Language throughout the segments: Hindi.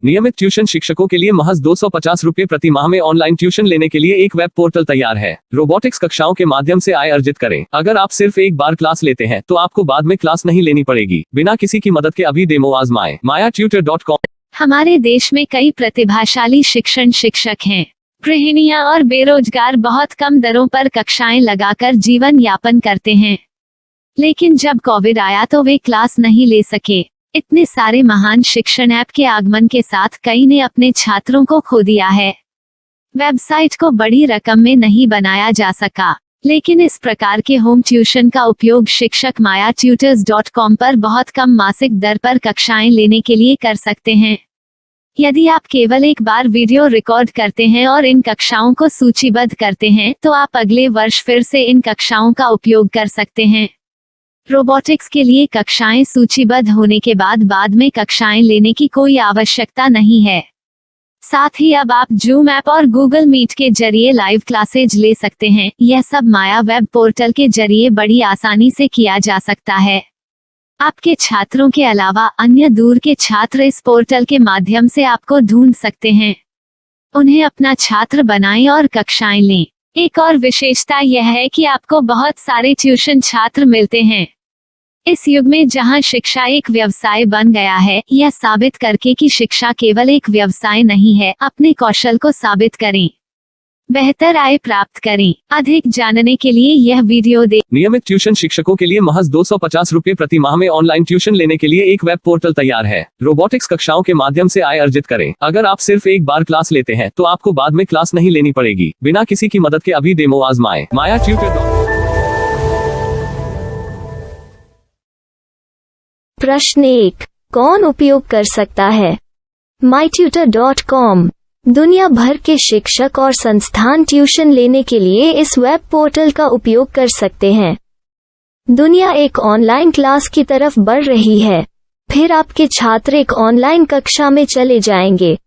नियमित ट्यूशन शिक्षकों के लिए महज 250 रुपए प्रति माह में ऑनलाइन ट्यूशन लेने के लिए एक वेब पोर्टल तैयार है। रोबोटिक्स कक्षाओं के माध्यम से आय अर्जित करें। अगर आप सिर्फ एक बार क्लास लेते हैं तो आपको बाद में क्लास नहीं लेनी पड़ेगी। बिना किसी की मदद के अभी डेमो आजमाएं। mayatutor.com। हमारे देश में कई प्रतिभाशाली शिक्षक हैं। गृहिणियां और बेरोजगार बहुत कम दरों पर कक्षाएं लगाकर जीवन यापन करते हैं, लेकिन जब कोविड आया तो वे क्लास नहीं ले सके। इतने सारे महान शिक्षण ऐप के आगमन के साथ कई ने अपने छात्रों को खो दिया है। वेबसाइट को बड़ी रकम में नहीं बनाया जा सका, लेकिन इस प्रकार के होम ट्यूशन का उपयोग शिक्षक mayatutors.com पर बहुत कम मासिक दर पर कक्षाएं लेने के लिए कर सकते हैं। यदि आप केवल एक बार वीडियो रिकॉर्ड करते हैं और इन कक्षाओं को सूचीबद्ध करते हैं तो आप अगले वर्ष फिर से इन कक्षाओं का उपयोग कर सकते हैं। रोबोटिक्स के लिए कक्षाएं सूचीबद्ध होने के बाद में कक्षाएं लेने की कोई आवश्यकता नहीं है। साथ ही अब आप जूम ऐप और गूगल मीट के जरिए लाइव क्लासेज ले सकते हैं। यह सब माया वेब पोर्टल के जरिए बड़ी आसानी से किया जा सकता है। आपके छात्रों के अलावा अन्य दूर के छात्र इस पोर्टल के माध्यम से आपको ढूंढ सकते हैं। उन्हें अपना छात्र बनाएं और कक्षाएं लें। एक और विशेषता यह है कि आपको बहुत सारे ट्यूशन छात्र मिलते हैं। इस युग में जहां शिक्षा एक व्यवसाय बन गया है, यह साबित करके कि शिक्षा केवल एक व्यवसाय नहीं है, अपने कौशल को साबित करें, बेहतर आय प्राप्त करें। अधिक जानने के लिए यह वीडियो देखें। नियमित ट्यूशन शिक्षकों के लिए महज 250 रुपए प्रति माह में ऑनलाइन ट्यूशन लेने के लिए एक वेब पोर्टल तैयार है। रोबोटिक्स कक्षाओं के माध्यम से आय अर्जित करें। अगर आप सिर्फ एक बार क्लास लेते हैं तो आपको बाद में क्लास नहीं लेनी पड़ेगी। बिना किसी की मदद के अभी डेमो आजमाएं। mayatutor.com। प्रश्न 1, कौन उपयोग कर सकता है? mytutor.com दुनिया भर के शिक्षक और संस्थान ट्यूशन लेने के लिए इस वेब पोर्टल का उपयोग कर सकते हैं। दुनिया एक ऑनलाइन क्लास की तरफ बढ़ रही है। फिर आपके छात्र एक ऑनलाइन कक्षा में चले जाएंगे।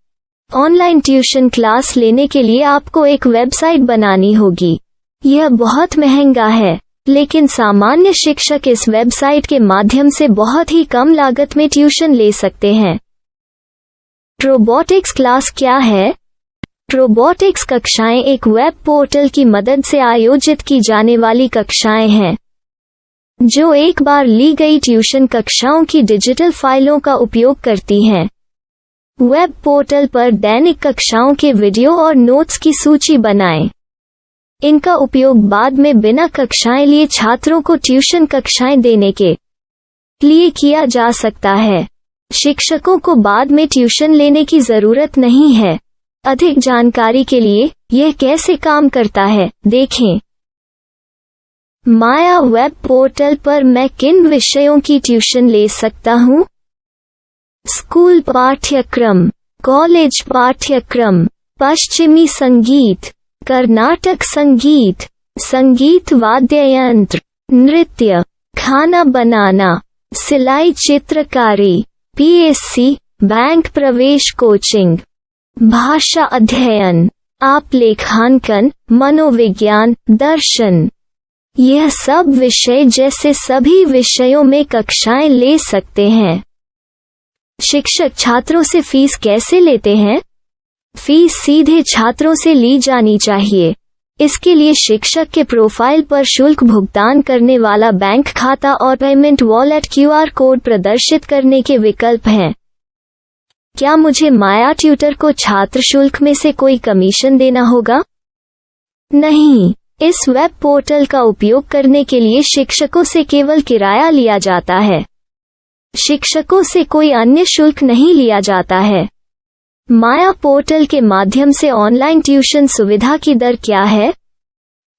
ऑनलाइन ट्यूशन क्लास लेने के लिए आपको एक वेबसाइट बनानी होगी। यह बहुत महंगा है, लेकिन सामान्य शिक्षक इस वेबसाइट के माध्यम से बहुत ही कम लागत में ट्यूशन ले सकते हैं। रोबोटिक्स क्लास क्या है? रोबोटिक्स कक्षाएं एक वेब पोर्टल की मदद से आयोजित की जाने वाली कक्षाएं हैं, जो एक बार ली गई ट्यूशन कक्षाओं की डिजिटल फाइलों का उपयोग करती हैं। वेब पोर्टल पर दैनिक कक्षाओं के वीडियो और नोट्स की सूची बनाएं। इनका उपयोग बाद में बिना कक्षाएं लिए छात्रों को ट्यूशन कक्षाएं देने के लिए किया जा सकता है। शिक्षकों को बाद में ट्यूशन लेने की जरूरत नहीं है। अधिक जानकारी के लिए यह कैसे काम करता है, देखें। माया वेब पोर्टल पर मैं किन विषयों की ट्यूशन ले सकता हूँ? स्कूल पाठ्यक्रम, कॉलेज पाठ्यक्रम, पश्चिमी संगीत, कर्नाटक संगीत, संगीत वाद्य यंत्र, नृत्य, खाना बनाना, सिलाई चित्रकारी, पीएससी, बैंक प्रवेश कोचिंग, भाषा अध्ययन, आप लेखांकन, मनोविज्ञान, दर्शन। यह सब विषय जैसे सभी विषयों में कक्षाएं ले सकते हैं। शिक्षक छात्रों से फीस कैसे लेते हैं? फीस सीधे छात्रों से ली जानी चाहिए। इसके लिए शिक्षक के प्रोफाइल पर शुल्क भुगतान करने वाला बैंक खाता और पेमेंट वॉलेट क्यूआर कोड प्रदर्शित करने के विकल्प हैं। क्या मुझे माया ट्यूटर को छात्र शुल्क में से कोई कमीशन देना होगा? नहीं, इस वेब पोर्टल का उपयोग करने के लिए शिक्षकों से केवल किराया लिया जाता है। शिक्षकों से कोई अन्य शुल्क नहीं लिया जाता है। माया पोर्टल के माध्यम से ऑनलाइन ट्यूशन सुविधा की दर क्या है?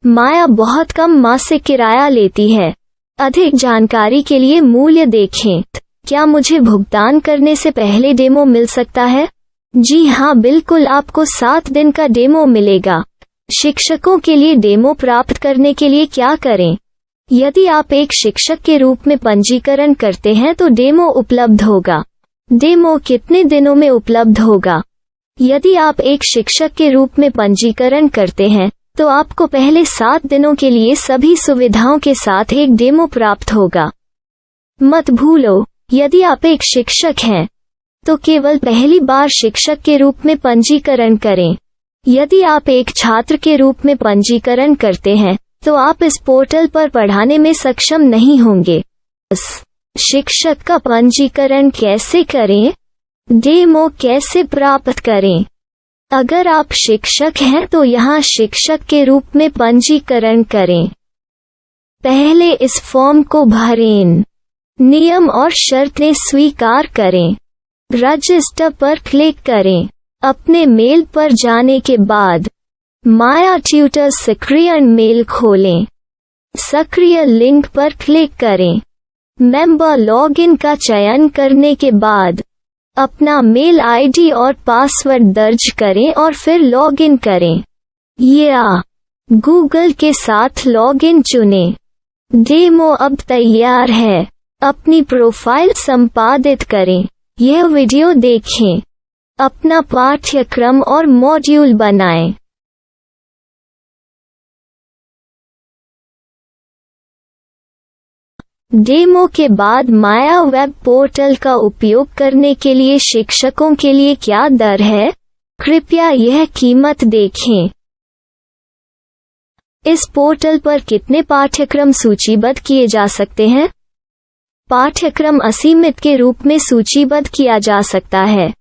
माया बहुत कम मासिक किराया लेती है। अधिक जानकारी के लिए मूल्य देखें। क्या मुझे भुगतान करने से पहले डेमो मिल सकता है? जी हाँ, बिल्कुल, आपको 7 दिन का डेमो मिलेगा। शिक्षकों के लिए डेमो प्राप्त करने के लिए क्या करें? यदि आप एक शिक्षक के रूप में पंजीकरण करते हैं तो डेमो उपलब्ध होगा। डेमो कितने दिनों में उपलब्ध होगा? यदि आप एक शिक्षक के रूप में पंजीकरण करते हैं तो आपको पहले 7 दिनों के लिए सभी सुविधाओं के साथ एक डेमो प्राप्त होगा। मत भूलो, यदि आप एक शिक्षक हैं तो केवल पहली बार शिक्षक के रूप में पंजीकरण करें। यदि आप एक छात्र के रूप में पंजीकरण करते हैं तो आप इस पोर्टल पर पढ़ाने में सक्षम नहीं होंगे। शिक्षक का पंजीकरण कैसे करें? डेमो कैसे प्राप्त करें? अगर आप शिक्षक हैं तो यहाँ शिक्षक के रूप में पंजीकरण करें। पहले इस फॉर्म को भरें। नियम और शर्तें स्वीकार करें। रजिस्टर पर क्लिक करें। अपने मेल पर जाने के बाद माया ट्यूटर सक्रिय मेल खोलें। सक्रिय लिंक पर क्लिक करें। मेंबर लॉगिन का चयन करने के बाद अपना मेल आईडी और पासवर्ड दर्ज करें और फिर लॉगिन करें या गूगल के साथ लॉगिन चुनें। डेमो अब तैयार है। अपनी प्रोफाइल संपादित करें। यह वीडियो देखें। अपना पाठ्यक्रम और मॉड्यूल बनाएं। डेमो के बाद माया वेब पोर्टल का उपयोग करने के लिए शिक्षकों के लिए क्या दर है? कृपया यह कीमत देखें। इस पोर्टल पर कितने पाठ्यक्रम सूचीबद्ध किए जा सकते हैं? पाठ्यक्रम असीमित के रूप में सूचीबद्ध किया जा सकता है।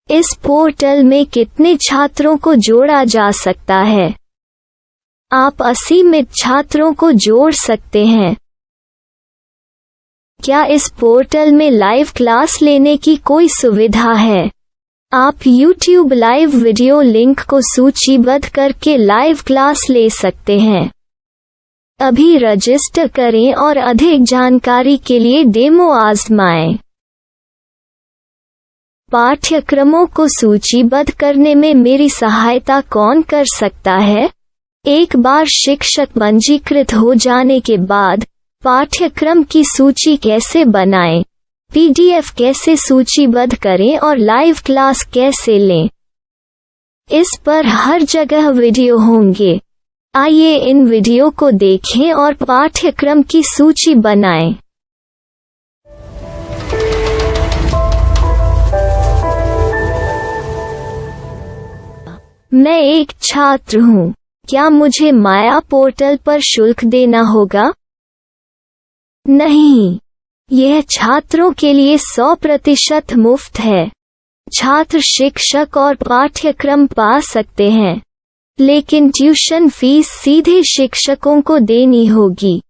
इस पोर्टल में कितने छात्रों को जोड़ा जा सकता है? आप असीमित छात्रों को जोड़ सकते हैं। क्या इस पोर्टल में लाइव क्लास लेने की कोई सुविधा है? आप YouTube लाइव वीडियो लिंक को सूचीबद्ध करके लाइव क्लास ले सकते हैं। अभी रजिस्टर करें और अधिक जानकारी के लिए डेमो आजमाएं। पाठ्यक्रमों को सूचीबद्ध करने में मेरी सहायता कौन कर सकता है? एक बार शिक्षक पंजीकृत हो जाने के बाद पाठ्यक्रम की सूची कैसे बनाएं? PDF कैसे सूचीबद्ध करें और लाइव क्लास कैसे लें? इस पर हर जगह वीडियो होंगे। आइए इन वीडियो को देखें और पाठ्यक्रम की सूची बनाएं। मैं एक छात्र हूँ। क्या मुझे माया पोर्टल पर शुल्क देना होगा? नहीं, यह छात्रों के लिए 100% मुफ्त है। छात्र शिक्षक और पाठ्यक्रम पा सकते हैं, लेकिन ट्यूशन फीस सीधे शिक्षकों को देनी होगी।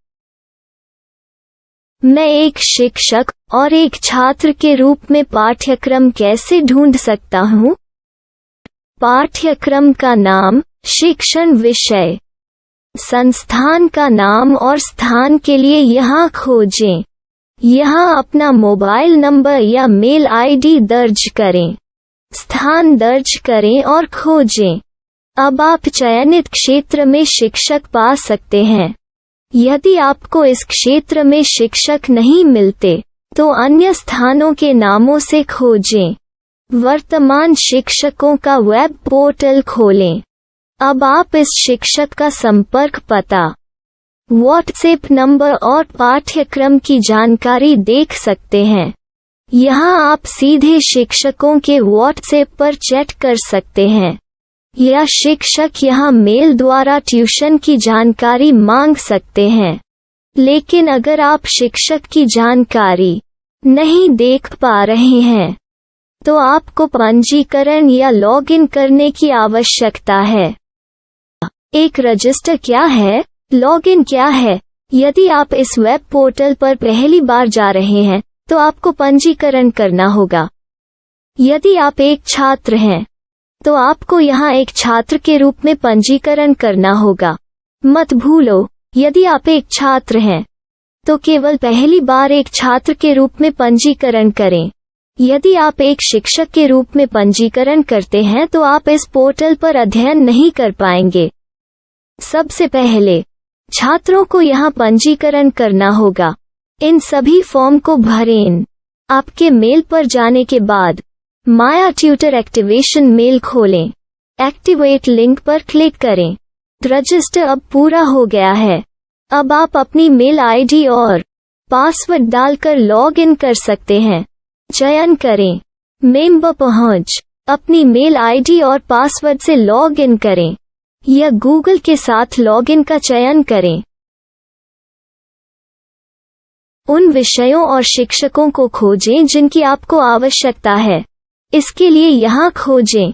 मैं एक शिक्षक और एक छात्र के रूप में पाठ्यक्रम कैसे ढूंढ सकता हूँ? पाठ्यक्रम का नाम, शिक्षण विषय, संस्थान का नाम और स्थान के लिए यहाँ खोजें। यहाँ अपना मोबाइल नंबर या मेल आईडी दर्ज करें। स्थान दर्ज करें और खोजें। अब आप चयनित क्षेत्र में शिक्षक पा सकते हैं। यदि आपको इस क्षेत्र में शिक्षक नहीं मिलते, तो अन्य स्थानों के नामों से खोजें। वर्तमान शिक्षकों का वेब पोर्टल खोलें। अब आप इस शिक्षक का संपर्क पता, व्हाट्सएप नंबर और पाठ्यक्रम की जानकारी देख सकते हैं। यहाँ आप सीधे शिक्षकों के व्हाट्सएप पर चैट कर सकते हैं या शिक्षक यहाँ मेल द्वारा ट्यूशन की जानकारी मांग सकते हैं। लेकिन अगर आप शिक्षक की जानकारी नहीं देख पा रहे हैं, तो आपको पंजीकरण या लॉगिन करने की आवश्यकता है। एक रजिस्टर क्या है? लॉगिन क्या है? यदि आप इस वेब पोर्टल पर पहली बार जा रहे हैं, तो आपको पंजीकरण करना होगा। यदि आप एक छात्र हैं, तो आपको यहाँ एक छात्र के रूप में पंजीकरण करना होगा। मत भूलो, यदि आप एक छात्र हैं, तो केवल पहली बार एक छात्र के रूप में पंजीकरण करें। यदि आप एक शिक्षक के रूप में पंजीकरण करते हैं तो आप इस पोर्टल पर अध्ययन नहीं कर पाएंगे। सबसे पहले छात्रों को यहाँ पंजीकरण करना होगा। इन सभी फॉर्म को भरें। आपके मेल पर जाने के बाद माया ट्यूटर एक्टिवेशन मेल खोलें। एक्टिवेट लिंक पर क्लिक करें। रजिस्टर अब पूरा हो गया है। अब आप अपनी मेल आईडी और पासवर्ड डालकर लॉग इन कर सकते हैं। चयन करें। मेंबर पहुंच। अपनी मेल आईडी और पासवर्ड से लॉग इन करें या गूगल के साथ लॉगिन का चयन करें। उन विषयों और शिक्षकों को खोजें जिनकी आपको आवश्यकता है। इसके लिए यहाँ खोजें।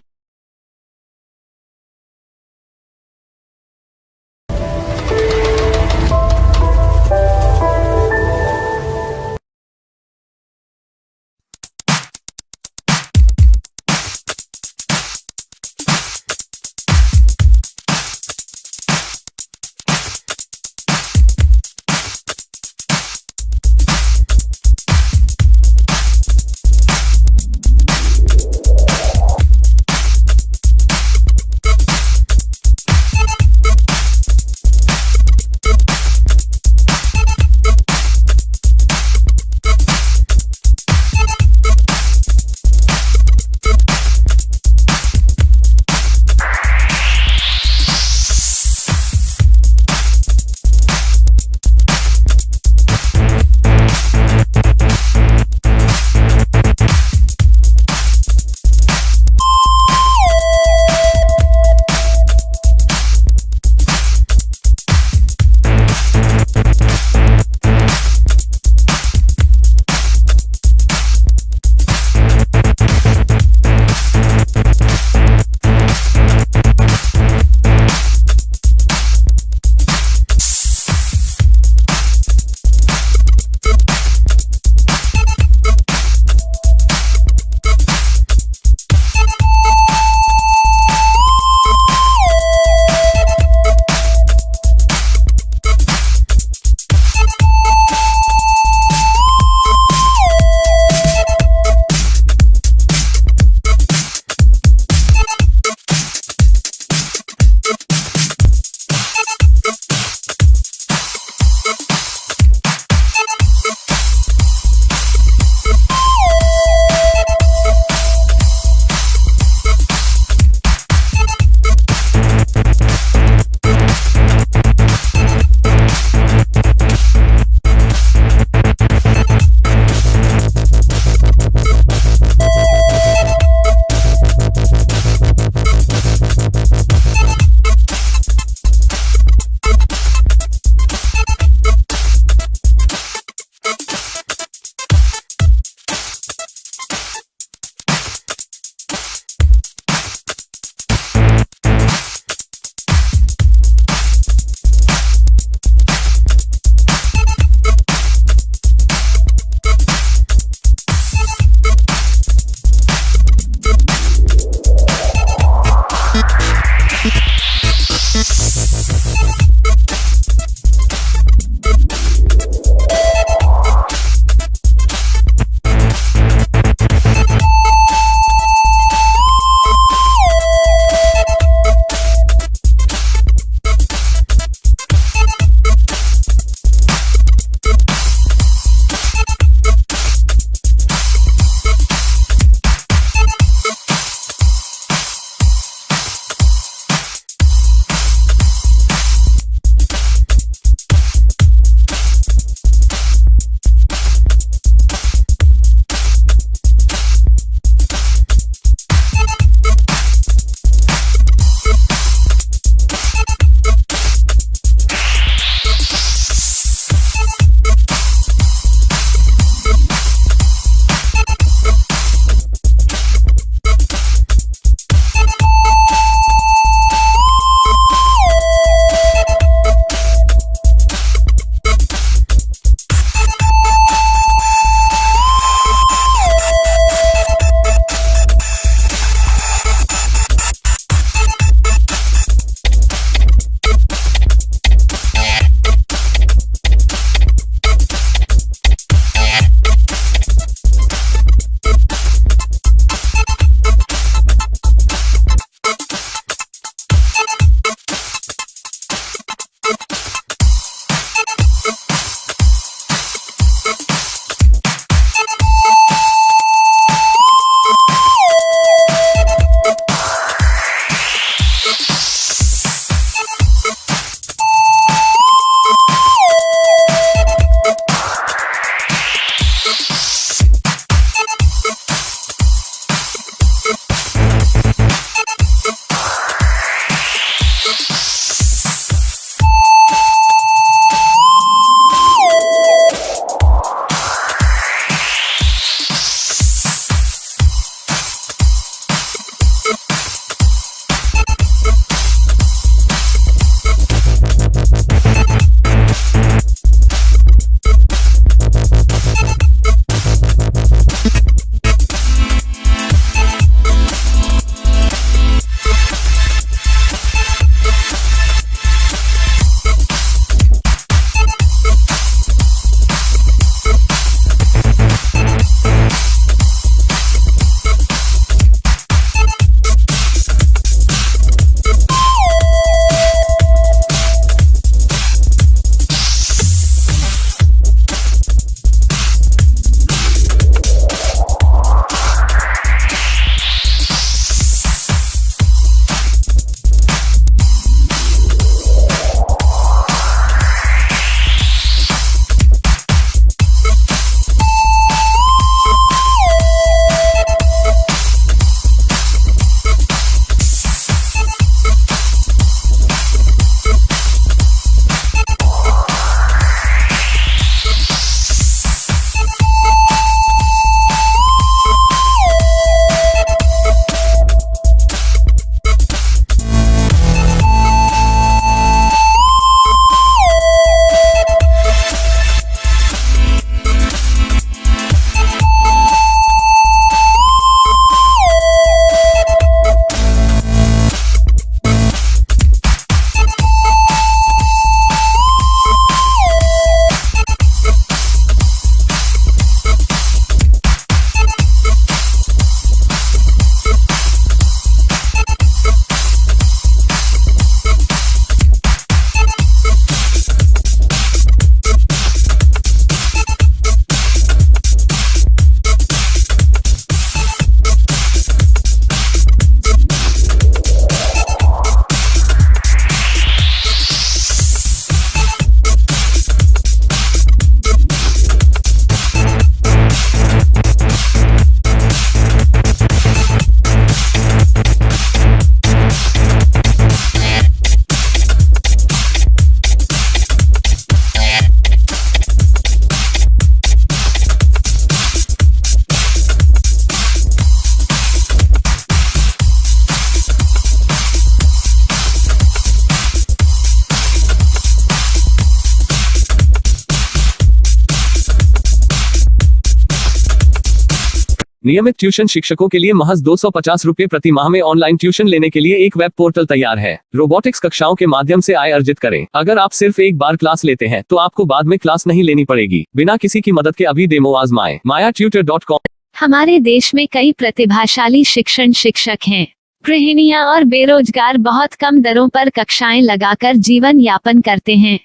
नियमित ट्यूशन शिक्षकों के लिए महज 250 रुपए प्रति माह में ऑनलाइन ट्यूशन लेने के लिए एक वेब पोर्टल तैयार है। रोबोटिक्स कक्षाओं के माध्यम से आय अर्जित करें। अगर आप सिर्फ एक बार क्लास लेते हैं तो आपको बाद में क्लास नहीं लेनी पड़ेगी। बिना किसी की मदद के अभी डेमो आजमाएं। MayaTutor.com। हमारे देश में कई प्रतिभाशाली शिक्षण शिक्षक हैं। गृहिणियां और बेरोजगार बहुत कम दरों पर कक्षाएं लगाकर जीवन यापन करते हैं,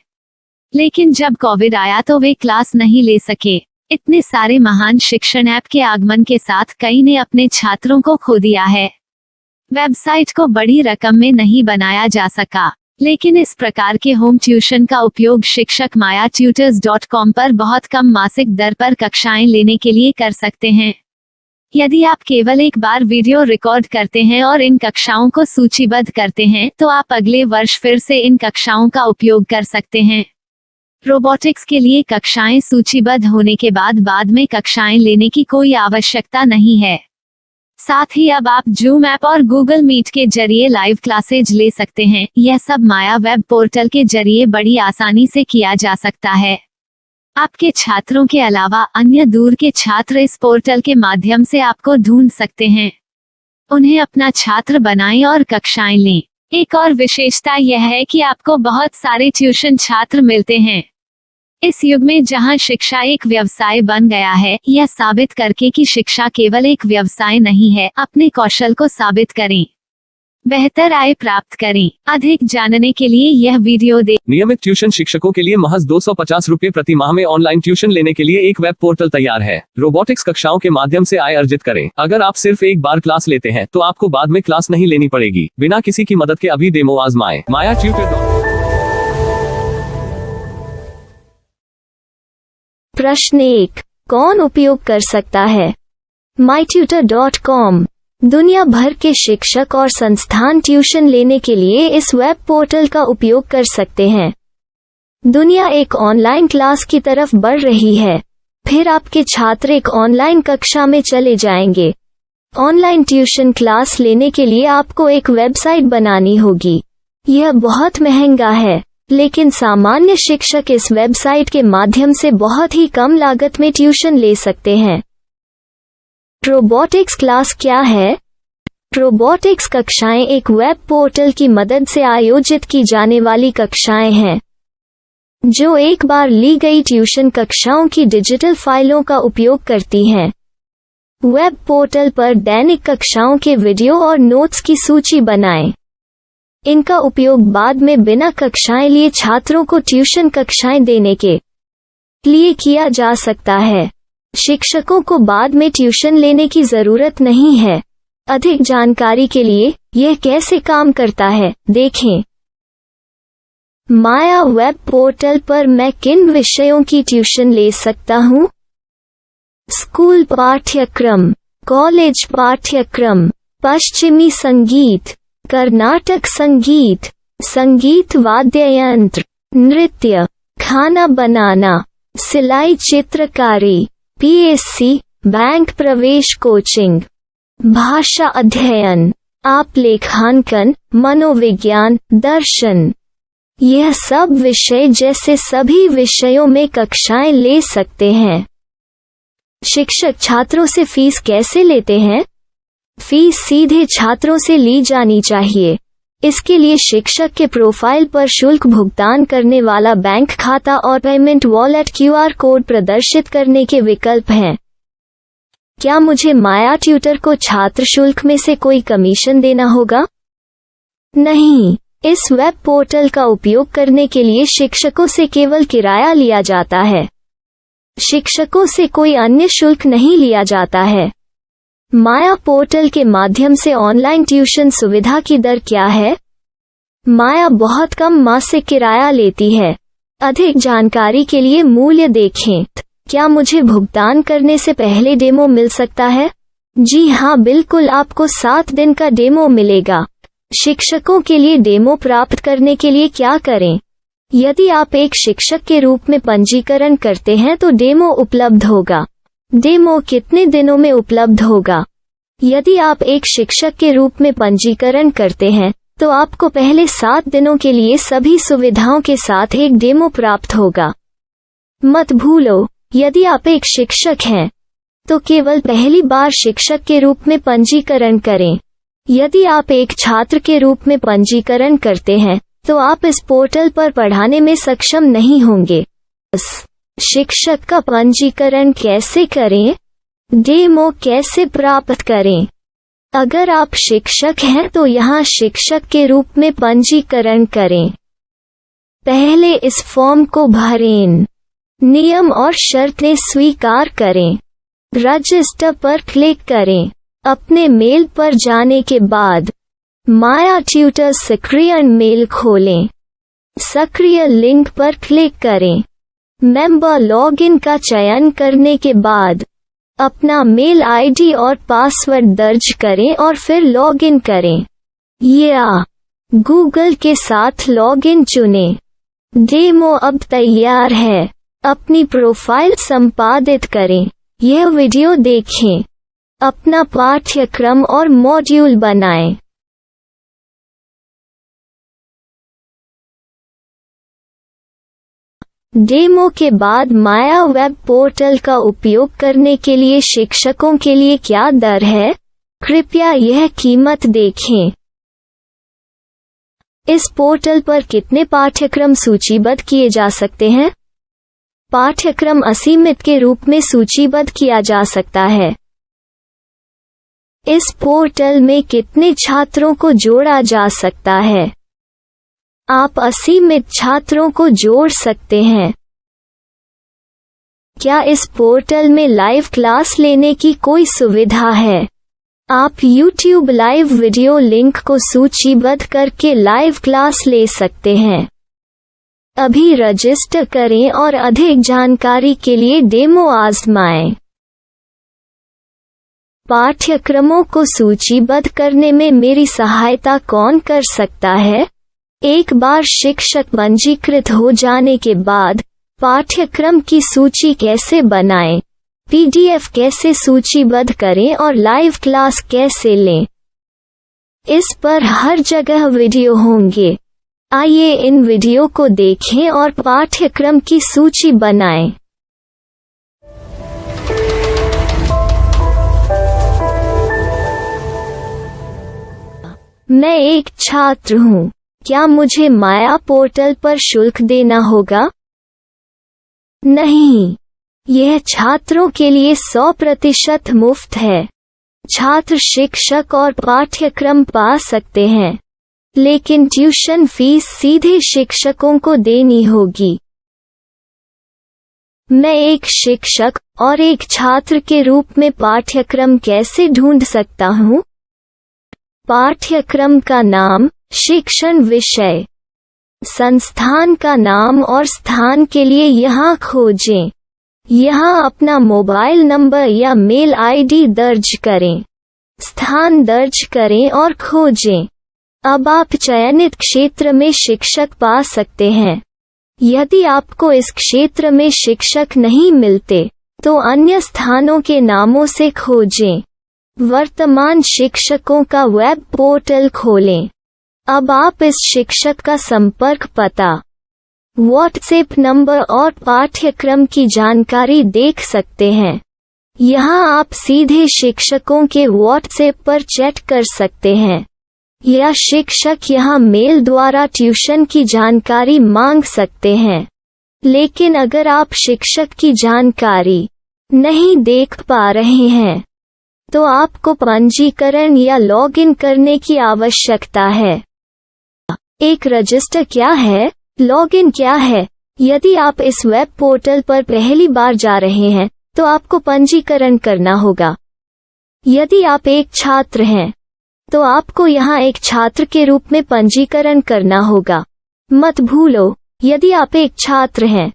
लेकिन जब कोविड आया तो वे क्लास नहीं ले सके। इतने सारे महान शिक्षण ऐप के आगमन के साथ कई ने अपने छात्रों को खो दिया है। वेबसाइट को बड़ी रकम में नहीं बनाया जा सका, लेकिन इस प्रकार के होम ट्यूशन का उपयोग शिक्षक MayaTutors.com पर बहुत कम मासिक दर पर कक्षाएं लेने के लिए कर सकते हैं। यदि आप केवल एक बार वीडियो रिकॉर्ड करते हैं और इन कक्षाओं को सूचीबद्ध करते हैं तो आप अगले वर्ष फिर से इन कक्षाओं का उपयोग कर सकते हैं। रोबोटिक्स के लिए कक्षाएं सूचीबद्ध होने के बाद में कक्षाएं लेने की कोई आवश्यकता नहीं है। साथ ही अब आप जूम ऐप और गूगल मीट के जरिए लाइव क्लासेज ले सकते हैं। यह सब माया वेब पोर्टल के जरिए बड़ी आसानी से किया जा सकता है। आपके छात्रों के अलावा अन्य दूर के छात्र इस पोर्टल के माध्यम से आपको ढूंढ सकते हैं। उन्हें अपना छात्र बनाएं और कक्षाएं लें। एक और विशेषता यह है कि आपको बहुत सारे ट्यूशन छात्र मिलते हैं। इस युग में जहां शिक्षा एक व्यवसाय बन गया है, यह साबित करके कि शिक्षा केवल एक व्यवसाय नहीं है, अपने कौशल को साबित करें, बेहतर आय प्राप्त करें। अधिक जानने के लिए यह वीडियो देखें। नियमित ट्यूशन शिक्षकों के लिए महज 250 रुपए प्रति माह में ऑनलाइन ट्यूशन लेने के लिए एक वेब पोर्टल तैयार है। रोबोटिक्स कक्षाओं के माध्यम से आय अर्जित करें। अगर आप सिर्फ एक बार क्लास लेते हैं तो आपको बाद में क्लास नहीं लेनी पड़ेगी। बिना किसी की मदद के अभी डेमो आजमाएं। MayaTutor। प्रश्न 1, कौन उपयोग कर सकता है? MyTutor.com। दुनिया भर के शिक्षक और संस्थान ट्यूशन लेने के लिए इस वेब पोर्टल का उपयोग कर सकते हैं। दुनिया एक ऑनलाइन क्लास की तरफ बढ़ रही है। फिर आपके छात्र एक ऑनलाइन कक्षा में चले जाएंगे। ऑनलाइन ट्यूशन क्लास लेने के लिए आपको एक वेबसाइट बनानी होगी। यह बहुत महंगा है, लेकिन सामान्य शिक्षक इस वेबसाइट के माध्यम से बहुत ही कम लागत में ट्यूशन ले सकते हैं। रोबोटिक्स क्लास क्या है? रोबोटिक्स कक्षाएं एक वेब पोर्टल की मदद से आयोजित की जाने वाली कक्षाएं हैं, जो एक बार ली गई ट्यूशन कक्षाओं की डिजिटल फाइलों का उपयोग करती हैं। वेब पोर्टल पर दैनिक कक्षाओं के वीडियो और नोट्स की सूची बनाएं। इनका उपयोग बाद में बिना कक्षाएं लिए छात्रों को ट्यूशन कक्षाएं देने के लिए किया जा सकता है। शिक्षकों को बाद में ट्यूशन लेने की जरूरत नहीं है। अधिक जानकारी के लिए यह कैसे काम करता है, देखें। माया वेब पोर्टल पर मैं किन विषयों की ट्यूशन ले सकता हूँ? स्कूल पाठ्यक्रम, कॉलेज पाठ्यक्रम, पश्चिमी संगीत, कर्नाटक संगीत, संगीत वाद्य यंत्र, नृत्य, खाना बनाना, सिलाई चित्रकारी, PSC, बैंक प्रवेश कोचिंग, भाषा अध्ययन, आप लेखांकन, मनोविज्ञान, दर्शन। यह सब विषय जैसे सभी विषयों में कक्षाएं ले सकते हैं। शिक्षक छात्रों से फीस कैसे लेते हैं? फीस सीधे छात्रों से ली जानी चाहिए। इसके लिए शिक्षक के प्रोफाइल पर शुल्क भुगतान करने वाला बैंक खाता और पेमेंट वॉलेट QR कोड प्रदर्शित करने के विकल्प हैं। क्या मुझे माया ट्यूटर को छात्र शुल्क में से कोई कमीशन देना होगा? नहीं, इस वेब पोर्टल का उपयोग करने के लिए शिक्षकों से केवल किराया लिया जाता है। शिक्षकों से कोई अन्य शुल्क नहीं लिया जाता है। माया पोर्टल के माध्यम से ऑनलाइन ट्यूशन सुविधा की दर क्या है? माया बहुत कम मासिक किराया लेती है। अधिक जानकारी के लिए मूल्य देखें। क्या मुझे भुगतान करने से पहले डेमो मिल सकता है? जी हाँ, बिल्कुल, आपको 7 दिन का डेमो मिलेगा। शिक्षकों के लिए डेमो प्राप्त करने के लिए क्या करें? यदि आप एक शिक्षक के रूप में पंजीकरण करते हैं तो डेमो उपलब्ध होगा। डेमो कितने दिनों में उपलब्ध होगा? यदि आप एक शिक्षक के रूप में पंजीकरण करते हैं तो आपको पहले 7 दिनों के लिए सभी सुविधाओं के साथ एक डेमो प्राप्त होगा। मत भूलो, यदि आप एक शिक्षक हैं तो केवल पहली बार शिक्षक के रूप में पंजीकरण करें। यदि आप एक छात्र के रूप में पंजीकरण करते हैं तो आप इस पोर्टल पर पढ़ाने में सक्षम नहीं होंगे। शिक्षक का पंजीकरण कैसे करें? डेमो कैसे प्राप्त करें? अगर आप शिक्षक हैं तो यहाँ शिक्षक के रूप में पंजीकरण करें। पहले इस फॉर्म को भरें। नियम और शर्तें स्वीकार करें। रजिस्टर पर क्लिक करें। अपने मेल पर जाने के बाद माया ट्यूटर सक्रिय मेल खोलें। सक्रिय लिंक पर क्लिक करें। मेंबर लॉगिन का चयन करने के बाद अपना मेल आईडी और पासवर्ड दर्ज करें और फिर लॉगिन करें या गूगल के साथ लॉगिन चुनें। डेमो अब तैयार है। अपनी प्रोफाइल संपादित करें। यह वीडियो देखें। अपना पाठ्यक्रम और मॉड्यूल बनाएं। डेमो के बाद माया वेब पोर्टल का उपयोग करने के लिए शिक्षकों के लिए क्या दर है? कृपया यह कीमत देखें। इस पोर्टल पर कितने पाठ्यक्रम सूचीबद्ध किए जा सकते हैं? पाठ्यक्रम असीमित के रूप में सूचीबद्ध किया जा सकता है। इस पोर्टल में कितने छात्रों को जोड़ा जा सकता है? आप असीमित छात्रों को जोड़ सकते हैं। क्या इस पोर्टल में लाइव क्लास लेने की कोई सुविधा है? आप YouTube लाइव वीडियो लिंक को सूचीबद्ध करके लाइव क्लास ले सकते हैं। अभी रजिस्टर करें और अधिक जानकारी के लिए डेमो आजमाएं। पाठ्यक्रमों को सूचीबद्ध करने में मेरी सहायता कौन कर सकता है? एक बार शिक्षक पंजीकृत हो जाने के बाद पाठ्यक्रम की सूची कैसे बनाएं, PDF कैसे सूचीबद्ध करें और लाइव क्लास कैसे लें, इस पर हर जगह वीडियो होंगे। आइए इन वीडियो को देखें और पाठ्यक्रम की सूची बनाएं। मैं एक छात्र हूँ। क्या मुझे माया पोर्टल पर शुल्क देना होगा? नहीं, यह छात्रों के लिए 100% मुफ्त है। छात्र शिक्षक और पाठ्यक्रम पा सकते हैं, लेकिन ट्यूशन फीस सीधे शिक्षकों को देनी होगी। मैं एक शिक्षक और एक छात्र के रूप में पाठ्यक्रम कैसे ढूंढ सकता हूँ? पाठ्यक्रम का नाम, शिक्षण विषय, संस्थान का नाम और स्थान के लिए यहाँ खोजें। यहाँ अपना मोबाइल नंबर या मेल आईडी दर्ज करें। स्थान दर्ज करें और खोजें। अब आप चयनित क्षेत्र में शिक्षक पा सकते हैं। यदि आपको इस क्षेत्र में शिक्षक नहीं मिलते, तो अन्य स्थानों के नामों से खोजें। वर्तमान शिक्षकों का वेब पोर्टल खोलें। अब आप इस शिक्षक का संपर्क पता, व्हाट्सएप नंबर और पाठ्यक्रम की जानकारी देख सकते हैं। यहाँ आप सीधे शिक्षकों के व्हाट्सएप पर चैट कर सकते हैं या शिक्षक यहाँ मेल द्वारा ट्यूशन की जानकारी मांग सकते हैं। लेकिन अगर आप शिक्षक की जानकारी नहीं देख पा रहे हैं, तो आपको पंजीकरण या लॉगिन करने की आवश्यकता है। एक रजिस्टर क्या है? लॉगिन क्या है? यदि आप इस वेब पोर्टल पर पहली बार जा रहे हैं, तो आपको पंजीकरण करना होगा। यदि आप एक छात्र हैं, तो आपको यहाँ एक छात्र के रूप में पंजीकरण करना होगा। मत भूलो, यदि आप एक छात्र हैं,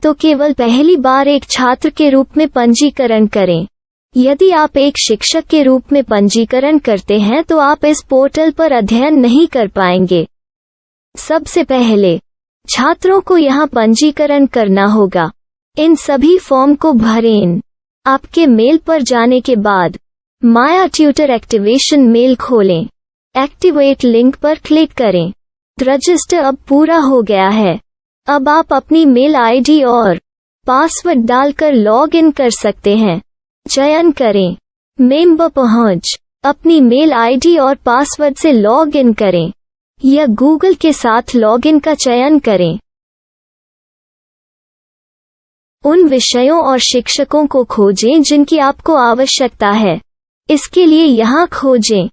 तो केवल पहली बार एक छात्र के रूप में पंजीकरण करें। यदि आप एक शिक्षक के रूप में पंजीकरण करते हैं तो आप इस पोर्टल पर अध्ययन नहीं कर पाएंगे। सबसे पहले छात्रों को यहाँ पंजीकरण करना होगा। इन सभी फॉर्म को भरें। आपके मेल पर जाने के बाद माया ट्यूटर एक्टिवेशन मेल खोलें। एक्टिवेट लिंक पर क्लिक करें। रजिस्टर अब पूरा हो गया है। अब आप अपनी मेल आईडी और पासवर्ड डालकर लॉग इन कर सकते हैं। चयन करें। मेंबर पहुंच। अपनी मेल आईडी और पासवर्ड से लॉग इन करें या गूगल के साथ लॉगिन का चयन करें। उन विषयों और शिक्षकों को खोजें जिनकी आपको आवश्यकता है। इसके लिए यहाँ खोजें।